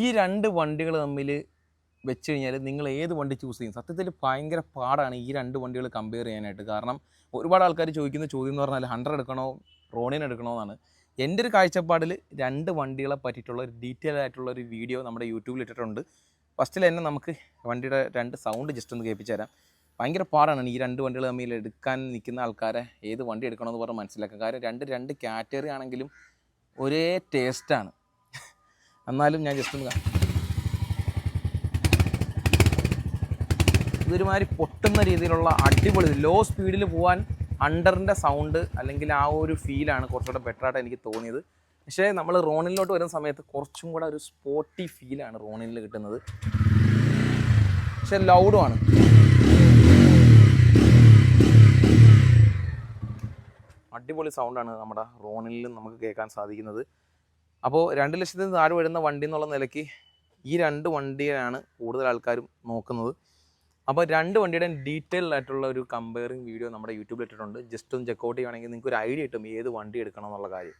ഈ രണ്ട് വണ്ടികൾ തമ്മിൽ വെച്ച് കഴിഞ്ഞാൽ നിങ്ങൾ ഏത് വണ്ടി ചൂസ് ചെയ്യും? സത്യത്തിൽ ഭയങ്കര പാടാണ് ഈ രണ്ട് വണ്ടികൾ കമ്പയർ ചെയ്യാനായിട്ട്. കാരണം ഒരുപാട് ആൾക്കാർ ചോദിക്കുന്ന ചോദ്യം എന്ന് പറഞ്ഞാൽ 100 എടുക്കണോ റോണിൻ എടുക്കണോ എന്നാണ്. എൻ്റെ ഒരു കാഴ്ചപ്പാടിൽ രണ്ട് വണ്ടികളെ പറ്റിയിട്ടുള്ള ഒരു ഡീറ്റെയിൽ ആയിട്ടുള്ള ഒരു വീഡിയോ നമ്മുടെ യൂട്യൂബിൽ ഇട്ടിട്ടുണ്ട്. ഫസ്റ്റിൽ തന്നെ നമുക്ക് വണ്ടിയുടെ രണ്ട് സൗണ്ട് ജസ്റ്റ് ഒന്ന് കേൾപ്പിച്ച് തരാം. ഭയങ്കര പാടാണ് ഈ രണ്ട് വണ്ടികൾ തമ്മിൽ എടുക്കാൻ നിൽക്കുന്ന ആൾക്കാരെ ഏത് വണ്ടി എടുക്കണമെന്ന് പറഞ്ഞ് മനസ്സിലാക്കുക. കാരണം രണ്ട് കാറ്റഗറി ആണെങ്കിലും ഒരേ ടേസ്റ്റാണ്. എന്നാലും ഞാൻ ജസ്റ്റ് ഒന്ന് ഇതൊരുമാതിരി പൊട്ടുന്ന രീതിയിലുള്ള അടിപൊളി ലോ സ്പീഡിൽ പോകാൻ അണ്ടറിൻ്റെ സൗണ്ട് അല്ലെങ്കിൽ ആ ഒരു ഫീലാണ് കുറച്ചുകൂടെ ബെറ്ററായിട്ട് എനിക്ക് തോന്നിയത്. പക്ഷേ നമ്മൾ റോണിലോട്ട് വരുന്ന സമയത്ത് കുറച്ചും കൂടെ ഒരു സ്പോർട്ടി ഫീലാണ് റോണിൽ കിട്ടുന്നത്. പക്ഷെ ലൗഡുമാണ്. അടിപൊളി സൗണ്ടാണ് നമ്മുടെ റോണിലും നമുക്ക് കേൾക്കാൻ സാധിക്കുന്നത്. അപ്പോൾ 2 ലക്ഷത്തിന് താഴെ വരുന്ന വണ്ടി എന്നുള്ള നിലയ്ക്ക് ഈ രണ്ട് വണ്ടിയാണ് കൂടുതൽ ആൾക്കാരും നോക്കുന്നത്. അപ്പോൾ രണ്ട് വണ്ടിയുടെ ഡീറ്റെയിൽ ആയിട്ടുള്ള ഒരു കമ്പയറിങ് വീഡിയോ നമ്മുടെ യൂട്യൂബിൽ ഇട്ടിട്ടുണ്ട്. ജസ്റ്റ് ഒന്ന് ചെക്കൗട്ട് ചെയ്യുകയാണെങ്കിൽ നിങ്ങൾക്ക് ഒരു ഐഡിയ കിട്ടും ഏത് വണ്ടി എടുക്കണം എന്നുള്ള കാര്യം.